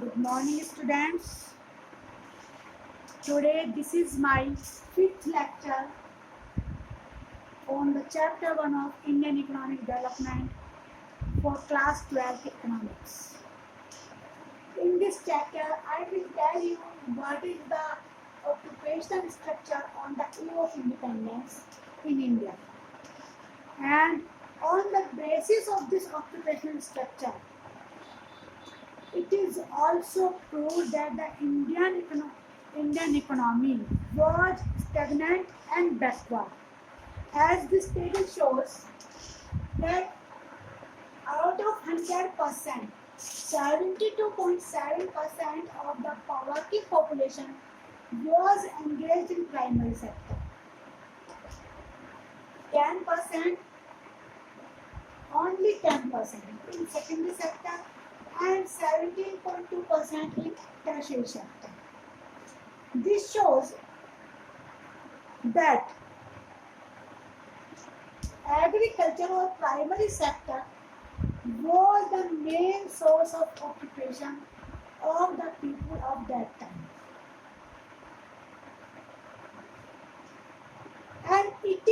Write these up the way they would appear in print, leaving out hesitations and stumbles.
Good morning, students. Today, this is my fifth lecture on the chapter 1 of Indian Economic Development for class 12 economics. In this chapter, I will tell you what is the occupational structure on the eve of independence in India. And on the basis of this occupational structure, it is also proved that the Indian economy was stagnant and backward. As this table shows that out of 100%, 72.7% of the working population was engaged in primary sector. 10%, only 10% in secondary sector and 17.2% in tertiary sector. This shows that agriculture or primary sector was the main source of occupation of the people of that time. And it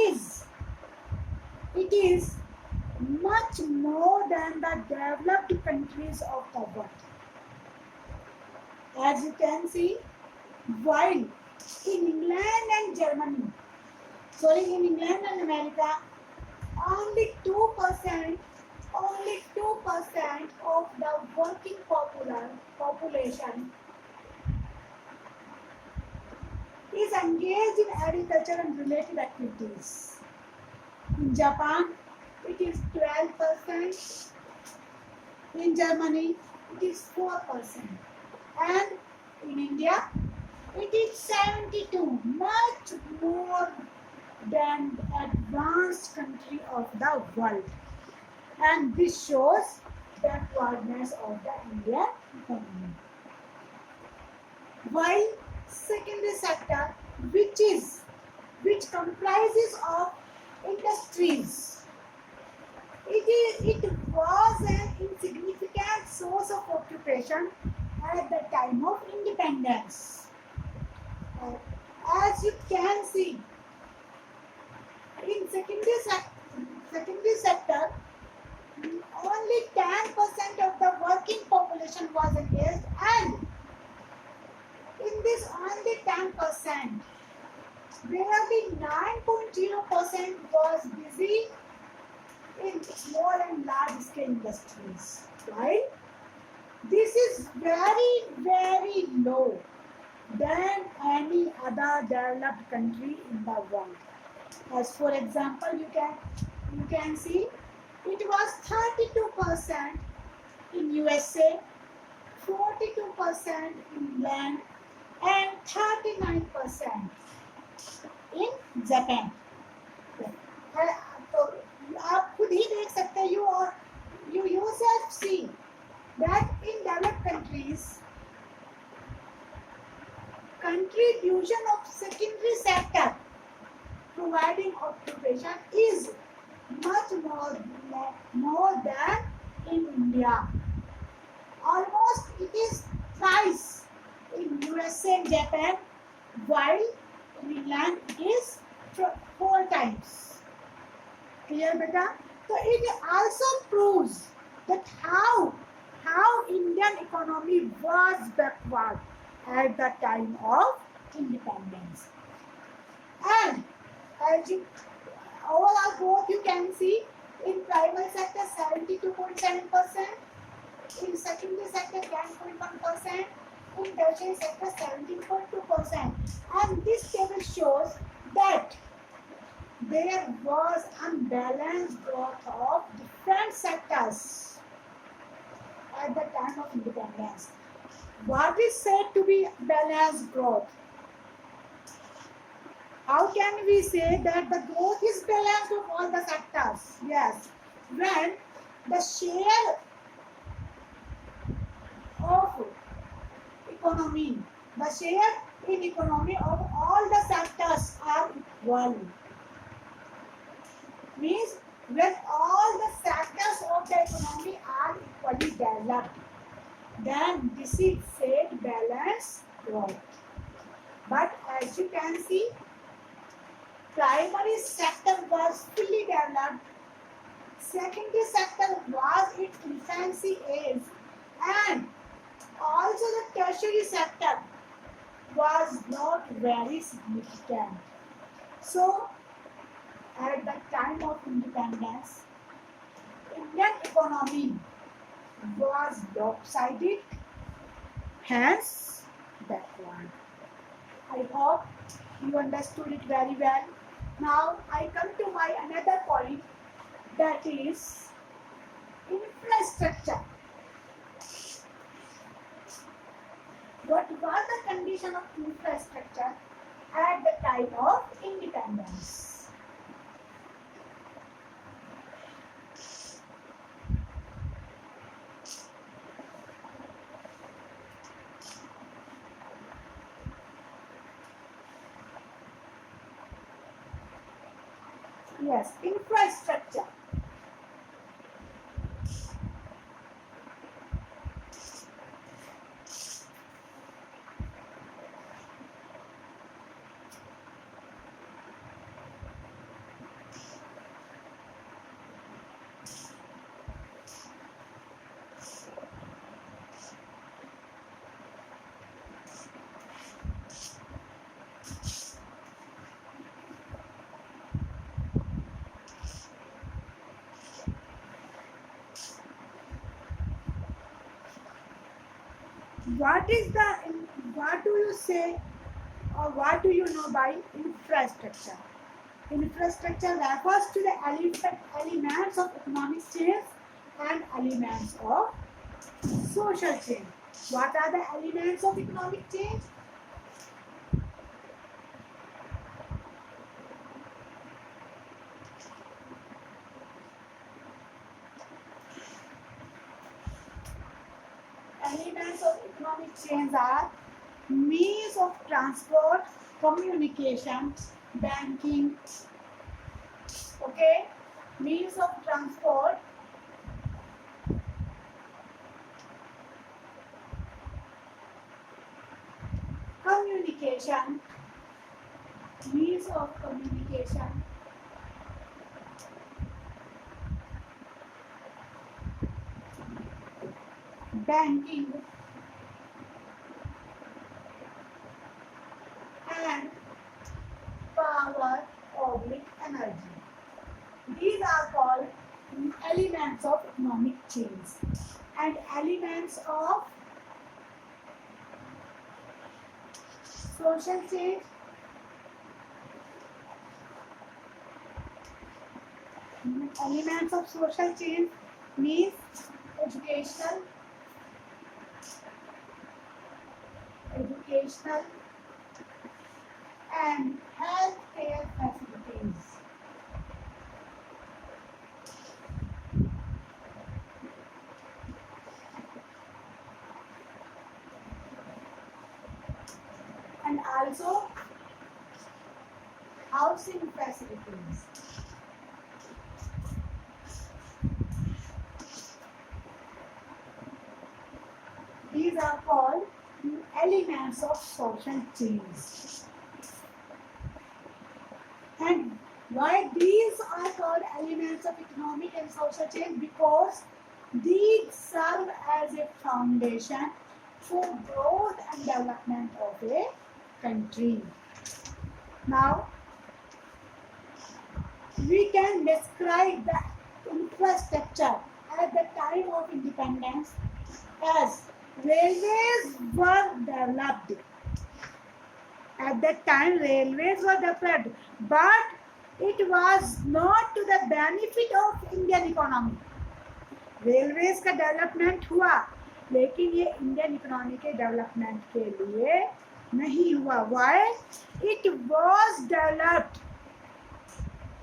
is much more than the developed countries of the world. As you can see, while in England and America, only 2% of the working population is engaged in agriculture and related activities. In Japan, it is 12%. In Germany, it is 4%. And in India, it is 72, much more than the advanced country of the world. And this shows the backwardness of the Indian economy. While secondary sector, which comprises of industries, it was an insignificant source of occupation at the time of independence. As you can see, in secondary sector, only 10% of the working population was engaged, and in this only 10%, barely 9.0% was busy in small and large scale industries. Right? This is very, very low than any other developed country in the world. As for example, you can see it was 32% in USA, 42% in England, and 39% in Japan. तो आप खुद ही देख सकते हैं, you yourself see that in developed countries, contribution of secondary sector providing occupation is much more than in India. Almost it is twice in USA and Japan, while in England it is 4 times. Clear, beta? So it also proves that how Indian economy was backward at the time of independence. And as you overall growth, you can see in primary sector 72.7%, in secondary sector 10.1%, in tertiary sector 17.2%. And this table shows that there was unbalanced growth of different sectors at the time of independence. What is said to be balanced growth? How can we say that the growth is balanced of all the sectors? Yes, when the share of economy, the share in economy of all the sectors are equal. Means when all the sectors of the economy are equally developed. then this is said balanced growth. But as you can see, primary sector was fully developed, secondary sector was its infancy age, and also the tertiary sector was not very significant. So, at the time of independence, Indian economy was lopsided, hence backward. I hope you understood it very well. Now I come to my another point, that is infrastructure. What was the condition of infrastructure at the time of independence? Yes, infrastructure. What do you say, or what do you know by infrastructure? Infrastructure refers to the elements of economic change and elements of social change. What are the elements of economic change? Elements of economic change are means of transport, communication, banking. Okay, means of transport, communication, means of communication, banking, and power, oblique energy. These are called elements of economic change. And elements of social change, elements of social change means educational, and healthcare facilities. And also housing facilities. These are called elements of social change. And why these are called elements of economic and social change? Because these serve as a foundation for growth and development of a country. Now, we can describe the infrastructure at the time of independence as railways were developed. At that time, railways were developed, but it was not to the benefit of Indian economy. Railways का development हुआ, लेकिन ये Indian economy के development के लिए नहीं हुआ. Why? It was developed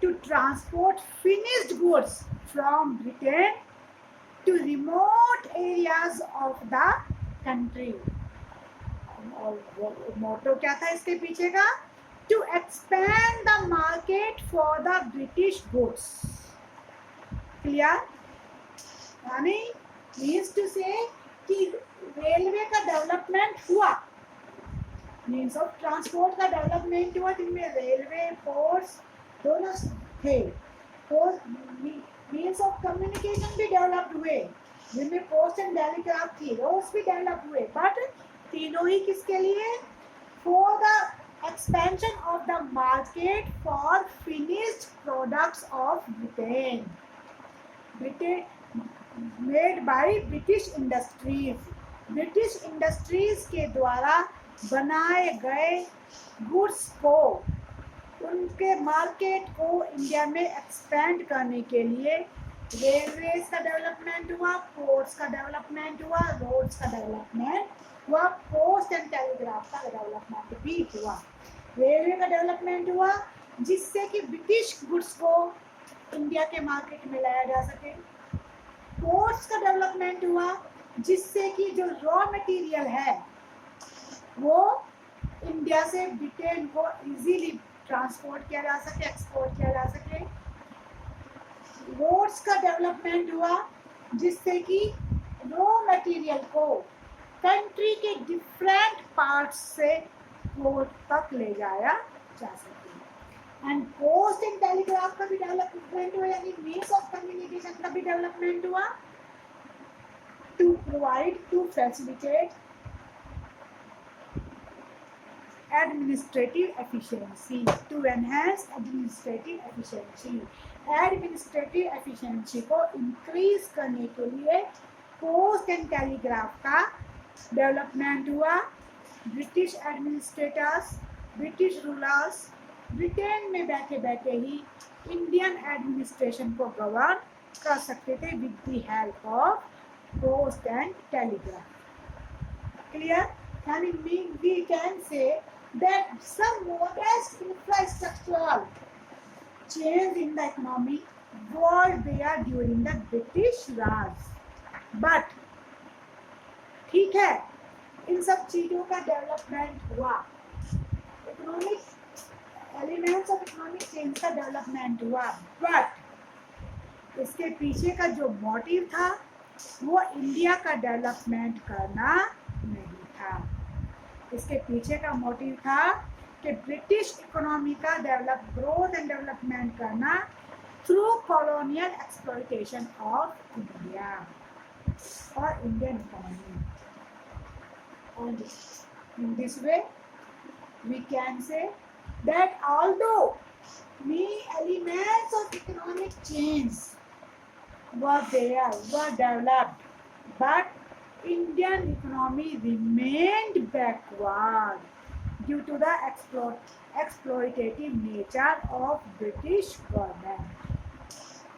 to transport finished goods from Britain to remote areas of the country. मोटो क्या था इसके पीछे का? To expand the market for the British goods. Clear? Means to say कि रेलवे का डेवलपमेंट हुआ, मीन्स ऑफ ट्रांसपोर्ट का development हुआ, जिनमें रेलवे, पोर्ट्स दोनों थे। मीन्स ऑफ कम्युनिकेशन भी डेवलप्ड हुए, जिनमें पोस्ट एंड टेलीग्राफ थी, रोड्स भी डेवलप हुए, बट तीनों ही किसके लिए? For the expansion of the market for finished products of Britain made by British industries। British industries के द्वारा बनाए गए गुड्स को, उनके मार्केट को इंडिया में एक्सपेंड करने के लिए रेलवेज का डेवलपमेंट हुआ, पोर्ट्स का डेवलपमेंट हुआ, रोड्स का डेवलपमेंट हुआ, पोस्ट एंड टेलीग्राफ का डेवलपमेंट भी हुआ। रेलवे का डेवलपमेंट हुआ जिससे कि ब्रिटिश गुड्स को इंडिया के मार्केट में लाया जा सके। पोर्ट्स का डेवलपमेंट हुआ जिससे कि जो रॉ मटेरियल है वो इंडिया से ब्रिटेन को इजीली ट्रांसपोर्ट किया जा सके, एक्सपोर्ट किया जा सके। रोड्स का डेवलपमेंट हुआ जिससे कि रॉ मटेरियल को कंट्री के डिफरेंट पार्ट्स से पोर्ट तक ले जाया जा सके। एंड पोस्ट एंड टेलीग्राफ का भी डेवलपमेंट हुआ, यानी मीन्स ऑफ कम्युनिकेशन का भी डेवलपमेंट हुआ to facilitate administrative efficiency, to enhance administrative efficiency। Administrative efficiency को इंक्रीज करने के लिए पोस्ट एंड टेलीग्राफ का डेवलपमेंट हुआ। British administrators, British rulers Britain में बैठे बैठे ही इंडियन एडमिनिस्ट्रेशन को गवर्न कर सकते थे with the help of post and telegraph. Clear? यानी we can say that some modest infrastructural change in the economy was there during the British Raj, but ठीक है, इन सब चीजों का डेवलपमेंट हुआ, economic elements of economic change का development हुआ, but इसके पीछे का जो मोटिव था वो इंडिया का डेवलपमेंट करना नहीं था। इसके पीछे का मोटिव था कि ब्रिटिश इकोनॉमी का ग्रोथ एंड डेवलपमेंट करना through colonial exploitation of India और Indian economy. And in this way, we can say that although many elements of economic change were there, were developed, but Indian economy remained backward due to the exploitative nature of British government।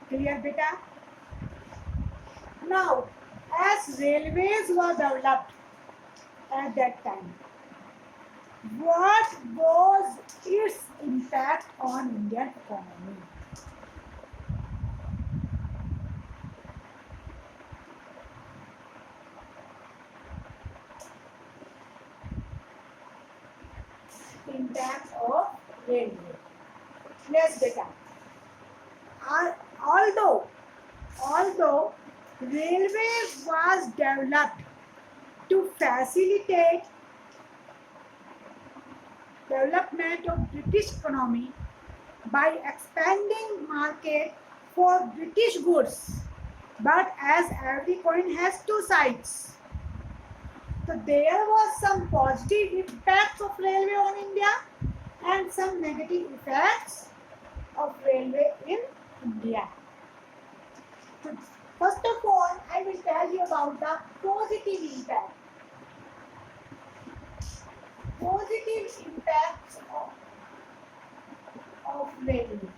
Clear, beta? Now, as railways were developed at that time, what was its impact on Indian economy? Impact of railway. Yes, beta. Although railway was developed to facilitate development of British economy by expanding market for British goods, but as every coin has two sides, so there was some positive impacts of railway on India and some negative effects of railway in India. So first of all, I will tell you about the positive impact. Positive impacts of railway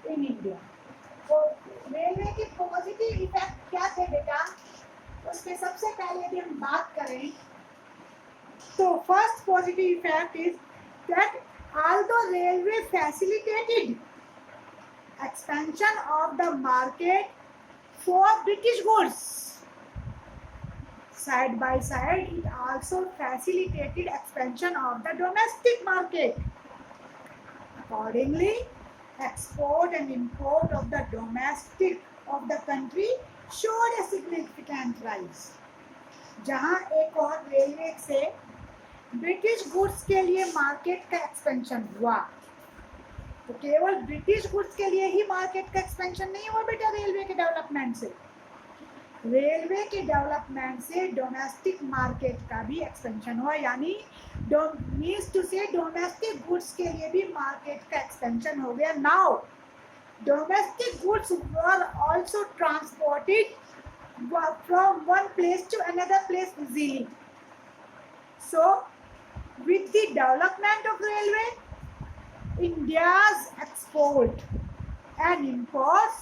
in India. तो railway के positive effect क्या थे बेटा, उसमें सबसे पहले यदि हम बात करें तो first positive effect is that although railway facilitated expansion of the market for British goods, side by side it also facilitated expansion of the domestic market. Accordingly, export and import of the domestic of the country showed a significant rise. जहां एक और railway से British goods के लिए market का expansion हुआ, तो केवल ब्रिटिश गुड्स के लिए ही मार्केट का एक्सपेंशन नहीं हुआ बेटा, रेलवे के डेवलपमेंट से, रेलवे के डेवलपमेंट से डोमेस्टिक मार्केट का भी एक्सपेंशन हुआ, यानी मीन्स टू से डोमेस्टिक गुड्स के लिए भी मार्केट का एक्सपेंशन हो गया. Now domestic goods were also transported from one place to another place easily. So with the development of railway, India's export and imports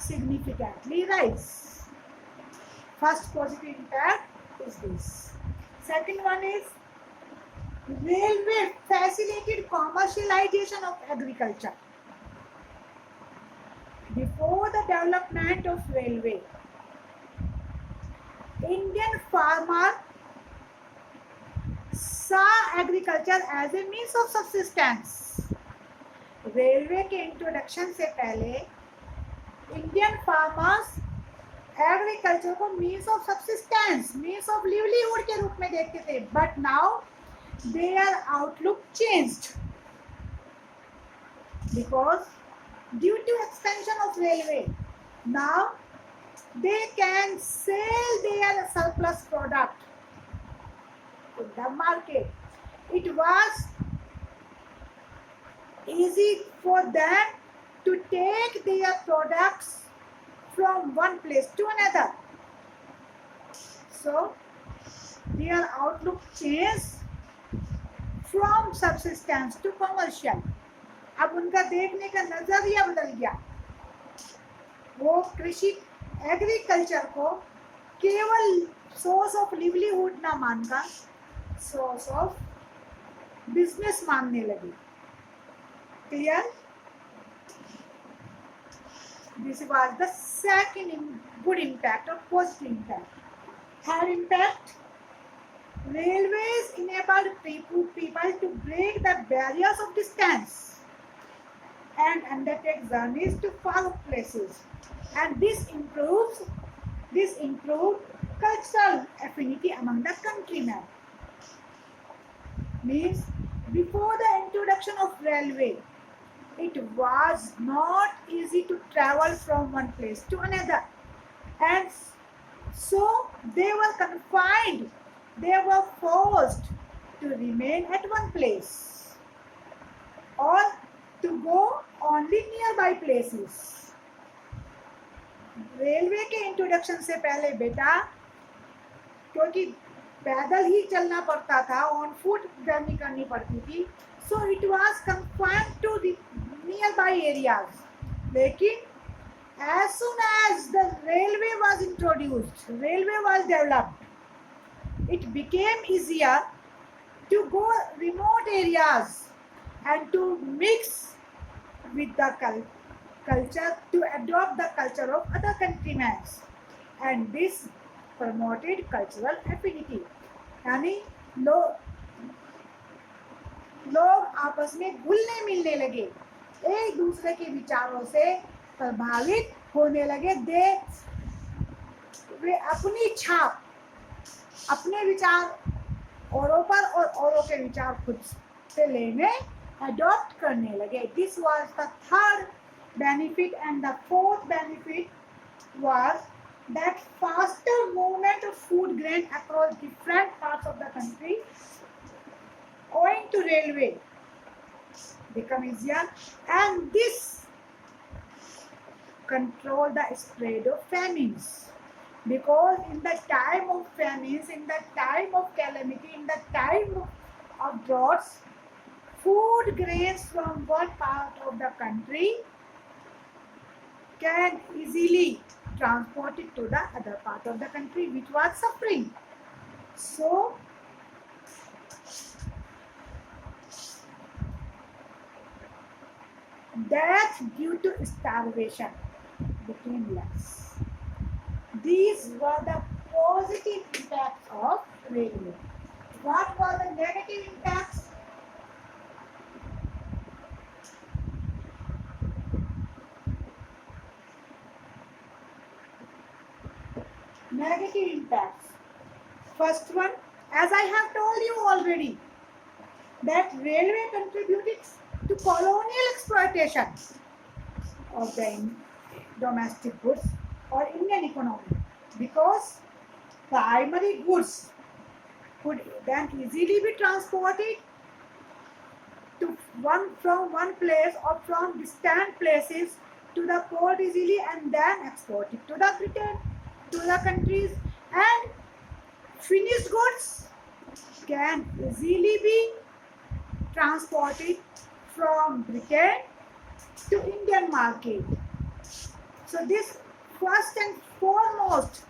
significantly rise. First positive impact is this. Second one is railway facilitated commercialization of agriculture. Before the development of railway, Indian farmer saw agriculture as a means of subsistence. Railway के introduction से पहले Indian farmers agriculture को means of subsistence, means of livelihood के रूप में देखते थे, but now their outlook changed because due to expansion of railway. Now they can sell their surplus product in the market. It was easy for them to take their products from one place to another. So their outlook changed from subsistence to commercial. अब उनका देखने का नजरिया बदल गया. वो कृषि agriculture को केवल सोर्स ऑफ लिवलीहुड ना मानकर सोर्स ऑफ बिजनेस मानने लगे. Clear? This was the second good impact और positive impact. Third impact, railways enabled people to break the barriers of distance and undertake journeys to far places. And this improved cultural affinity among the countrymen. Means before the introduction of railway, it was not easy to travel from one place to another, and so they were confined. They were forced to remain at one place or to go only nearby places. Railway के introduction से पहले बेटा, क्योंकि पैदल ही चलना पड़ता था, on foot journey करनी पड़ती थी, so it was confined to nearby areas. लेकिन as soon as the railway was introduced, railway was developed, it became easier to go remote areas and to mix with the culture, to adopt the culture of other countrymen, and this promoted cultural affinity. यानी लोग आपस में घुलने मिलने लगे, एक दूसरे के विचारों से प्रभावित होने लगे. वे अपनी छाप, अपने विचार औरों पर और औरों के विचार खुद से लेने, adopt करने लगे. This was the third benefit, and the fourth benefit was that faster movement of food grain across different parts of the country owing to railway become easier, and this control the spread of famines, because in the time of famines, in the time of calamity, in the time of droughts, food grains from one part of the country can easily transport it to the other part of the country which was suffering. So death due to starvation became less. These were the positive impacts of railway. What were the negative impacts? negative impacts. First one, as I have told you already, that railway contributed to colonial exploitation of the domestic goods or Indian economy, because primary goods could then easily be transported to from one place or from distant places to the port easily and then exported to the Britain, to the countries, and finished goods can easily be transported from Britain to Indian market. So this first and foremost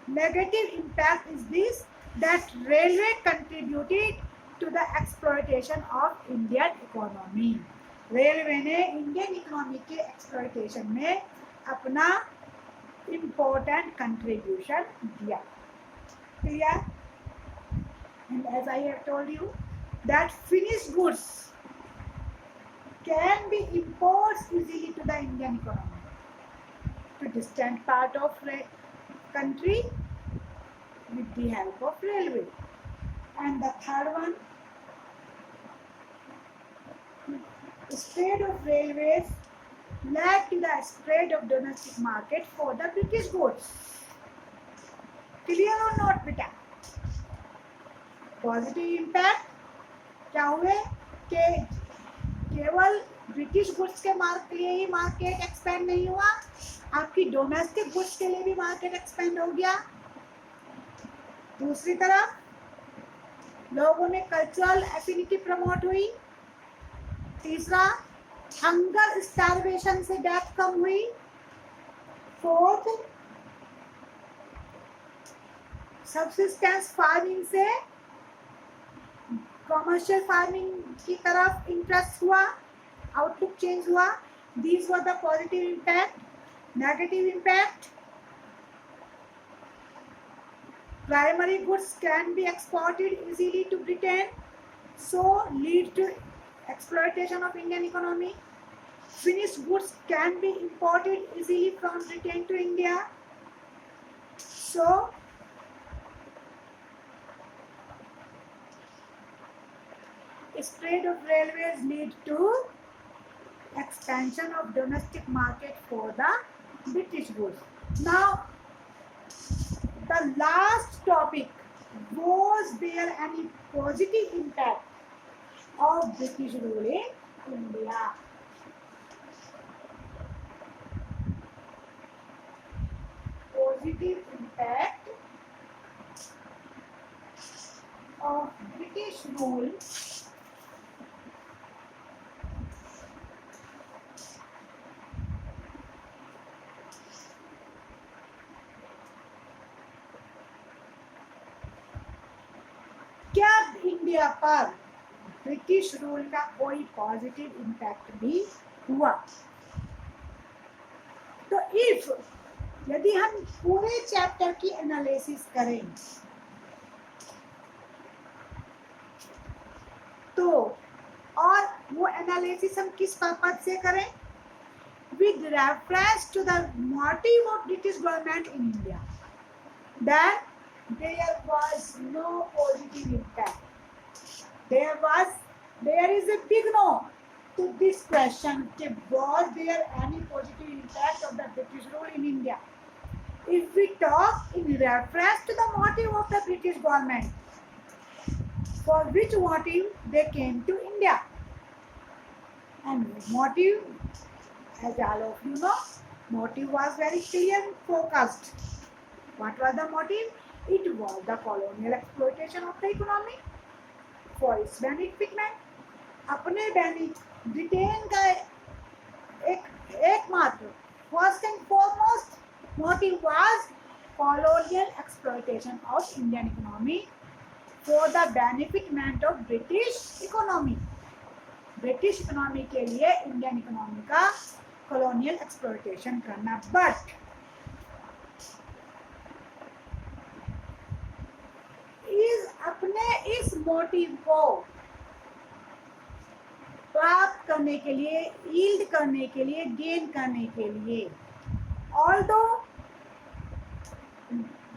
negative impact is this, that railway contributed to the exploitation of Indian economy. Railway ने Indian economy के exploitation में अपना important contribution दिया. Clear? And as I have told you, that finished goods can be imported easily to the Indian economy, to distant part of country with the help of railway. And the third one, spread of railways led to the spread of domestic market for the British goods. Clear or not, बेटा? Positive impact क्या हुए कि केवल British goods के लिए ही market expand नहीं हुआ, आपकी डोमेस्टिक गुड्स के लिए भी मार्केट एक्सपेंड हो गया. दूसरी तरफ लोगों में कल्चरल एफिनिटी प्रमोट हुई. तीसरा, हंगर स्टारवेशन से डेथ कम हुई. फोर्थ, सब्सिस्टेंस फार्मिंग से कमर्शियल फार्मिंग की तरफ इंटरेस्ट हुआ, आउटलुक चेंज हुआ. These were the positive impact. Negative impact, primary goods can be exported easily to Britain, so lead to exploitation of Indian economy. Finished goods can be imported easily from Britain to India, so spread of railways lead to expansion of domestic market for the British goods. Now, the last topic, was there any positive impact of British rule in India? Positive impact of British rule क्या India पर British rule का कोई positive impact भी हुआ? तो if यदि हम पूरे चैप्टर की एनालिसिस करें तो, और वो एनालिसिस हम किस पर्पज से करें? With reference to the motive of British government in India, that there was no positive impact. There is a big no to this question. Was there any positive impact of the British rule in India? If we talk in reference to the motive of the British government, for which motive they came to India, and motive, as all of you know, motive was very clear and focused. What was the motive? It was the colonial exploitation of the economy for its benefitment. अपने Britain का एकमात्र first and foremost motive was colonial exploitation of Indian economy for the benefitment of British economy. British economy के लिए Indian economy का colonial exploitation करना. But अपने इस motive को प्राप्त करने के लिए, यील्ड करने के लिए, गेन करने के लिए, although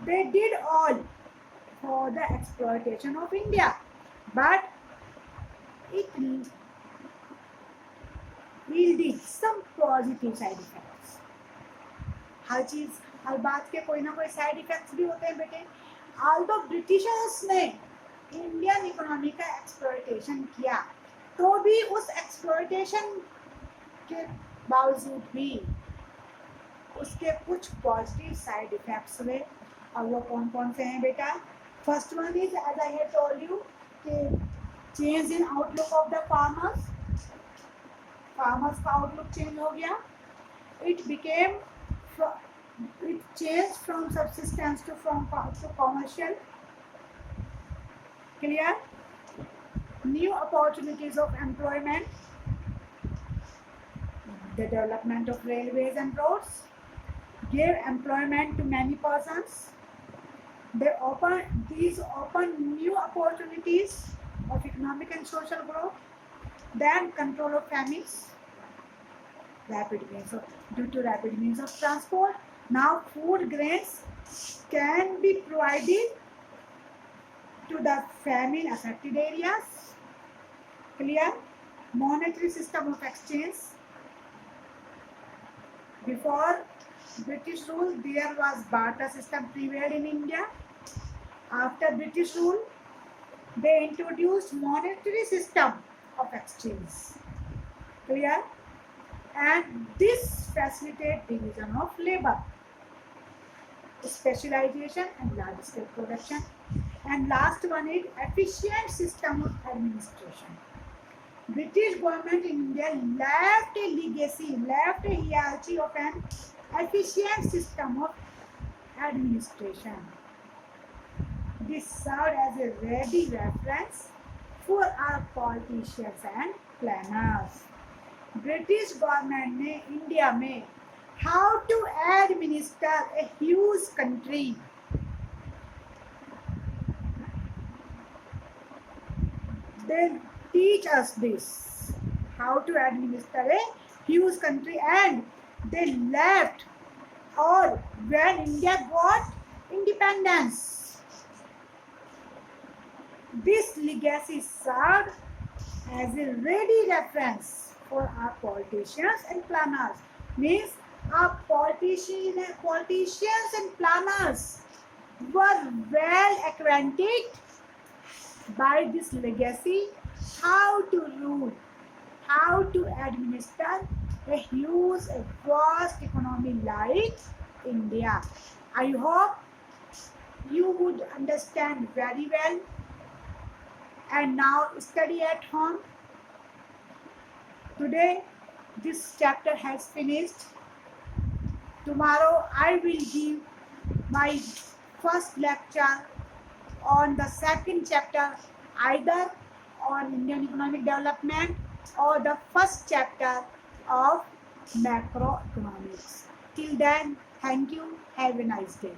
they did all for the exploitation of India, but it yielded some positive side effects. हर बात के कोई ना कोई साइड इफेक्ट्स भी होते हैं बेटे. ऑल्दो ब्रिटिशर्स ने इंडियन इकोनॉमी का एक्सप्लॉयटेशन किया, तो भी उस एक्सप्लॉयटेशन के बावजूद भी उसके कुछ पॉजिटिव साइड इफेक्ट्स हुए. और वो कौन कौन से हैं बेटा? First one is, as I have told you, कि change in outlook of the farmers. Farmers का आउटलुक चेंज हो गया. It became it changed from subsistence to commercial. Clear? New opportunities of employment. The development of railways and roads gave employment to many persons. These open new opportunities of economic and social growth. Then control of famines. Due to rapid means of transport, now food grains can be provided to the famine affected areas. Clear? Monetary system of exchange. Before British rule, there was barter system prevailed in India. After British rule, they introduced monetary system of exchange. Clear? And this facilitates division of labor, specialization and large scale production. And last one is efficient system of administration. British government in India left a legacy, left a hierarchy of an efficient system of administration. This served as a ready reference for our politicians and planners. British government ने India में how to administer a huge country, they teach us this, how to administer a huge country, and they left all when India got independence. This legacy served as a ready reference for our politicians and planners. Means our politicians and planners were well acquainted by this legacy, how to rule, how to administer a huge, a vast economy like India. I hope you would understand very well. And now study at home. Today this chapter has finished. Tomorrow I will give my first lecture on the second chapter, either on Indian economic development or the first chapter of macroeconomics. Till then, thank you. Have a nice day.